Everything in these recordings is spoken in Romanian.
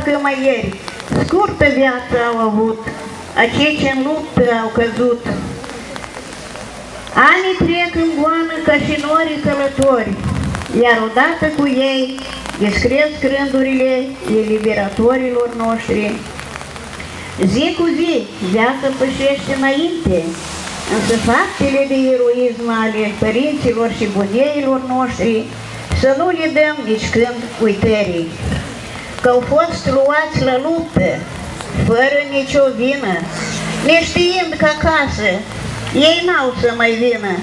parcă mai ieri. Scurtă viață au avut acei ce în luptă au căzut. Anii trec în goană ca și norii călători, iar odată cu ei descresc rândurile eliberatorilor noștri. Zi cu zi, viața pășește înainte, însă faptele de eroism ale părinților și bunieilor noștri să nu le dăm nici când uitării, că au fost luați la luptă, fără nicio vină, neștiind că acasă ei n-au să mai vină.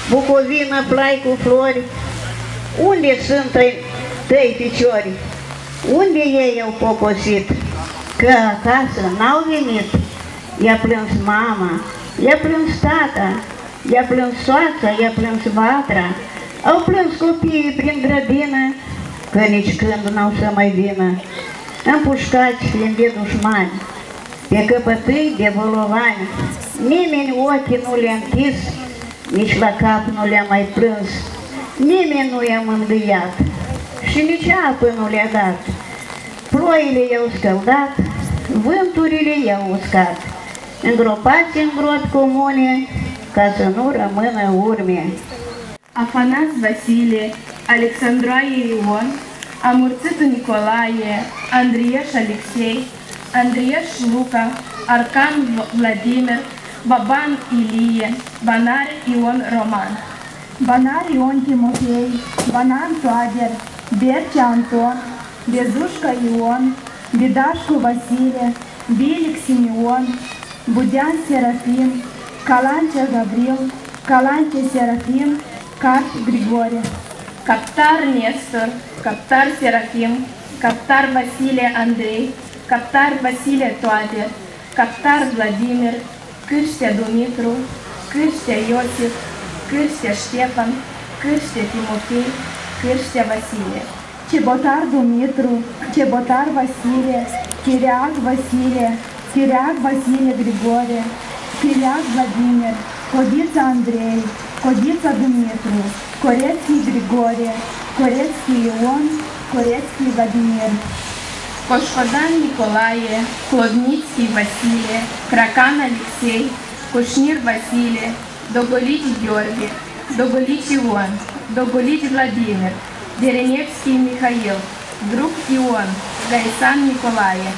Bucovină, plai cu flori, unde sunt tăi piciori? Unde ei au poposit? Că acasă n-au venit. I-a plâns mama, i-a plâns tata, i-a plâns soața, i-a plâns vatra. Au plâns copiii prin grădină, că nici când n-au să mai vină. Împușcați fiind de dușmani, pe căpătâi de bolovani, nimeni ochii nu le-a închis, nici la cap nu le-a mai plâns, nimeni nu i-a mângâiat și nici apă nu le-a dat. Ploile i-au scăldat, vânturile i-au uscat, îngropați în gropi comune, ca să nu rămână urme. Afanas Vasile, Alexandroaie Ion, Amurțitu Nicolae, Andrieș Alexei, Andrieș Luca, Arcan Vladimir, Baban Ilie, Banar Ion Roman. Banar Ion Timofei, Banan Toader, Berce Anton, Bezușca Ion, Bidașcu Vasile, Bilic Simeon, Budean Serafim, Calancea Gabriel, Calante Serafim, Cart Grigore. Captar Nestor, Captar Serafim, Captar Vasile Andrei, Captar Vasile Toader, Captar Vladimir, Cârștea Dumitru, Cârștea Iosif, Cârștea Ștefan, Cârștea Timofei, Cârștea Vasile. Cebotar Dumitru, Cebotar Vasile, Chireac Vasile, Chireac Vasile Grigore, Chireac Vladimir, Codița Andrei, Codița Dumitru, Corețchi Grigore, Corețchi Ion, Corețchi Vladimir. Coșcodan Nicolae, Clodnițchi Vasile, Cracan Alexei, Coșnir Vasile, Dogolici Gheorghe, Dogolici Ion, Dogolici Vladimir, Derenevski Mihail, Druc Ion, Gaisan Nicolae.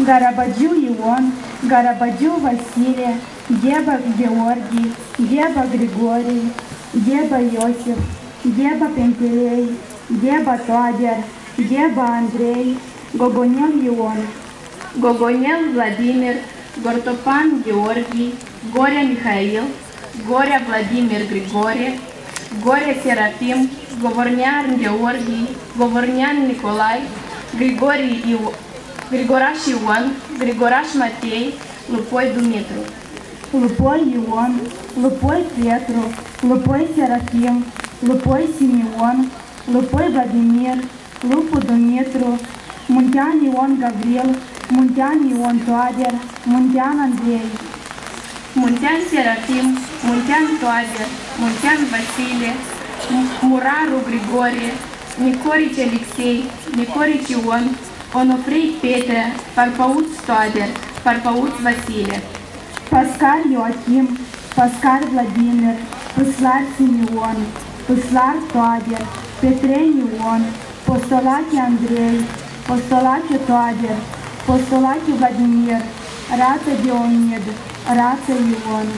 Garabagiu Ion, Garabagiu Vasile, Gheba Gheorghi, Gheba Grigorei, Gheba Iosif, Gheba Pentelei, Gheba Toader, Gheba Andrei, Gogonel Ion. Gogonel Vladimir, Gortopan Gheorghi, Gorea Mihail, Gorea Vladimir Grigore, Gorea Serafim, Govornean Gheorghi, Govornean Nicolai, Grigoraș Ion, Grigoraș Matei, Lupoi Dumitru. Lupoi Ion, Lupoi Petru, Lupoi Serafim, Lupoi Simeon, Lupoi Vladimir, Lupu Dumitru, Muntean Ion Gabriel, Muntean Ion Toader, Muntean Andrei. Muntean Serafim, Muntean Toader, Muntean Vasile, Muraru Grigore, Nicorici Alexei, Nicorici Ion, Onofrei Petre, Parpauț Toader, Parpauț Vasile. Pascal Joachim, Pascal Vladimir, Păslar Simeon, Păslar Toader, Petreni Ion, Postolache Andrei, Postolache Toader, Postolache Vladimir, Rață Dionid, Rață Ion.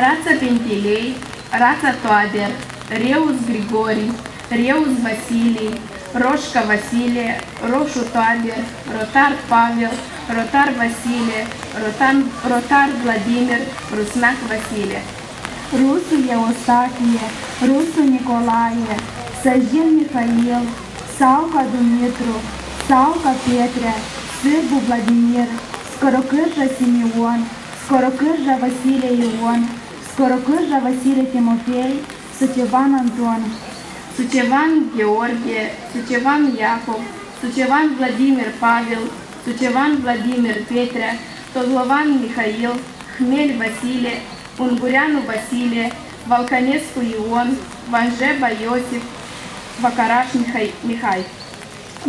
Rață Pentelei, Rață Toader, Reus Grigori, Reus Vasile, Roșca Vasile, Roșu Toader, Rotar Pavel, Rotar Vasile, Rotar Vladimir, Rusnac Vasile. Rusu Eustachie, Rusu Nicolae, Sajin Mihail, Sauca Dumitru, Sauca Petre, Sârbu Vladimir, Scorocârja Simeon, Scorocârja Vasile Ion, Scorocârja Vasile Timofei, Sucevan Anton. Sucevan Gheorghe, Sucevan Iacov, Sucevan Vladimir Pavel, Sucevan Vladimir Petre, Tozlovan Mihail, Hmel Vasile, Ungureanu Vasile, Valcanescu Ion, Vanjeba Iosif, Vacaraș Mihai.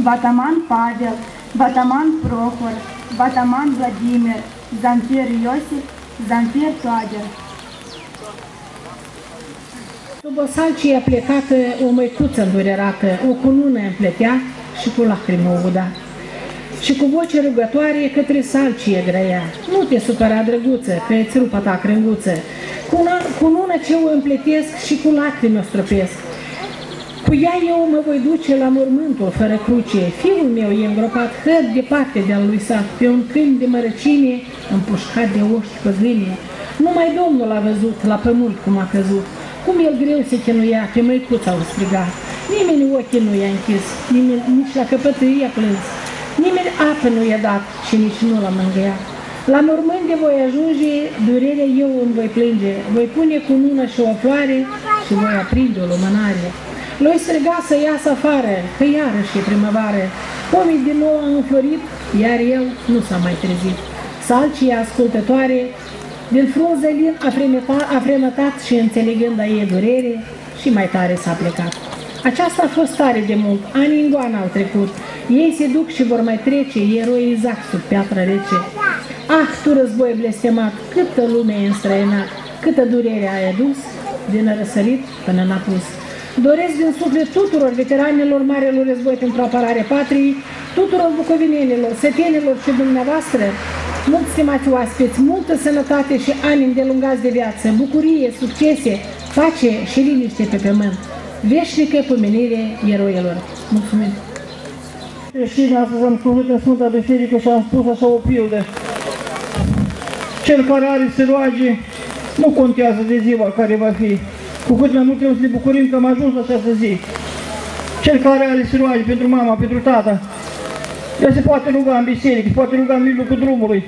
Vataman Pavel, Bataman Prohor, Bataman Vladimir, Zamfir Iosif, Zamfir Toader. Sub o salcie plecată, o măicuță îndurerată, o cunună împletea și cu lacrimi o uda. Și cu voce rugătoare către salcie grăia: nu te supăra, drăguță, că îți rupa ta crânguță. Cunună ce o împletesc și cu lacrimi o stropesc. Cu ea eu mă voi duce la mormântul fără cruce. Fiul meu e îngropat hăt departe de-al lui sat, pe un câmp de mărăcime, împușcat de oști păgâne. Numai Domnul a văzut la pământ cum a căzut, cum el greu se chinuia, pe măicuța o strigat. Nimeni ochii nu i-a închis, nici la căpătâi i-a plâns, nimeni apă nu i-a dat și nici nu l-a mângâiat. La mormânt de voi ajunge, durerea eu îmi voi plânge, voi pune cunună și o floare și voi aprinde o lumânare. L-oi striga să iasă afară, că iarăși e primăvară. Pomii din nou au înflorit, iar el nu s-a mai trezit. Salcia ascultătoare, din frunză lin a fremătat și înțelegând a ei durere, și mai tare s-a plecat. Aceasta a fost tare de mult, ani în goană au trecut. Ei se duc și vor mai trece, eroii zac sub piatră rece. Ah, tu război blestemat, câtă lume ai înstrăinat, câtă durere ai adus, din răsărit până în apus. Doresc din suflet tuturor veteranilor Marelor Război pentru apărare patriei, tuturor bucovinenilor, sătenilor și dumneavoastră, mulți stimați oaspeți, multă sănătate și ani îndelungați de viață, bucurie, succese, pace și liniște pe pământ. Veșnică pomenire eroilor. Mulțumim! Creștinii astăzi am slujit în Sfânta Biserică și am spus așa o pildă. Cel care are să roage, nu contează de ziua care va fi. Cu cât mai mult trebuie să ne bucurim că am ajuns la această zi. Cel care are să roage pentru mama, pentru tata, el se poate ruga în biserică, se poate ruga în mijlocul drumului,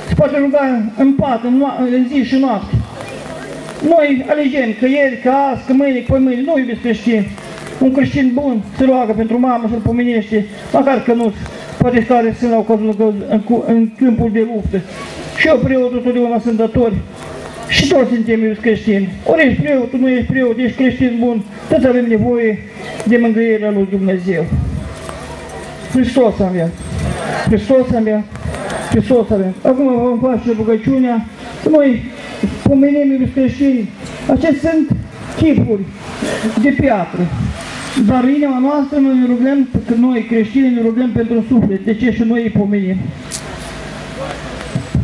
se poate ruga în pat, în zi și noapte. Noi alegem că ieri, că azi, că mâine, că mâine, nu iubiți creștini. Un creștin bun se roagă pentru mamă, să-l pomenește, măcar că nu poate care sunt la cazul în câmpul de luptă. Și eu preotul totdeauna sunt datori. Și toți suntem iubiți creștini. Ori ești preot, nu ești preot, ești creștin bun, toți avem nevoie de mângâierea lui Dumnezeu. Hristos avem. Hristos avem. Hristos avem. Acum vom face rugăciunea să noi pomenim, iubiți creștini. Acestea sunt chipuri de piatră. Dar în inima noastră noi ne rugăm, că noi creștini ne rugăm pentru suflet. De ce și noi îi pomenim?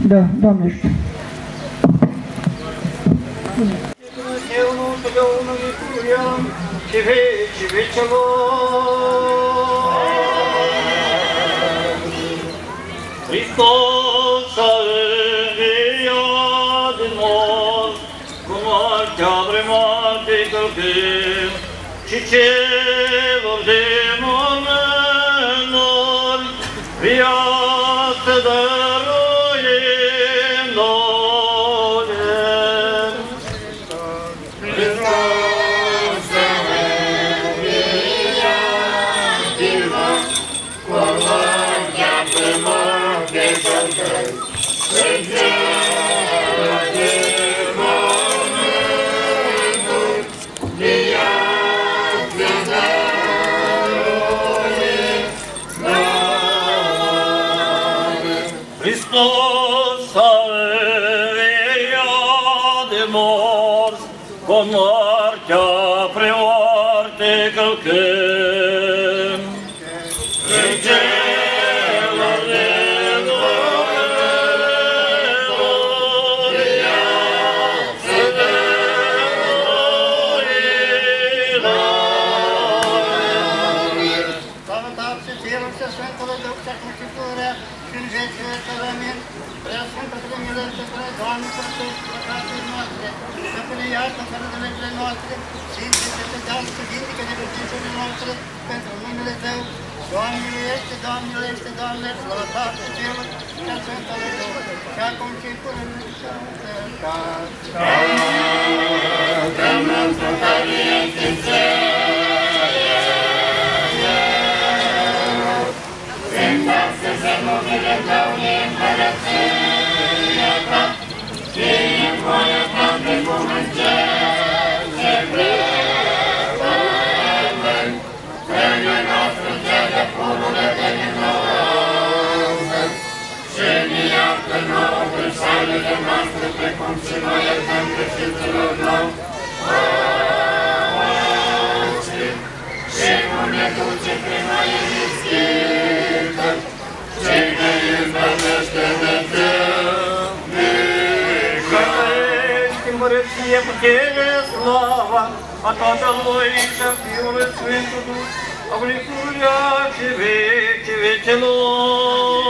Da, Doamne ajută. Dumnezeu nostru de unul iubiam și vecii vecelor. Hristos a înviat din morți, cu moartea vremate călcând, și celor de mormânt viață dăruim noi. Hristos a înviat din morți, cu moartea vremate călcând, și celor de mormânt viață dăruim noi. Hristos a înviat de morți, cu moartea preoarte călcând, și celor de mormânt viață dăruim noi. Slavă Tatăl și Fiului și Sfântului Duh, și acum și pururea și în vecii vecii. Amin. Prea Sfântă Dumnezeu, prea Doamne, Sfântul păcatele noastre, să ne iartă fără de legile noastre, Sfinte, să te dească, vindică neputințele noastre, pentru numele Tău. Doamne miluiește, Doamne miluiește, Doamne, slavă Tatăl și Fiului și a Sfântului Duh, și acum și pururea și în vecii. Cântăm Sfânta Vieții Întoarce se numele Tău de împărăția Ta, și în voia Ta precum în cer și pe pământ. Pâinea noastră cea de pururea de nouă iartă nouă greșalile noastre, precum și noi iertăm greșiților lor. Și nu ne duce pe noi în ispită, ci ne izbăvește de temnică. Că ești împărăție, putere, slava a Tatălui și a Fiului Sfântului, a Lui Curia și vecii vecelor.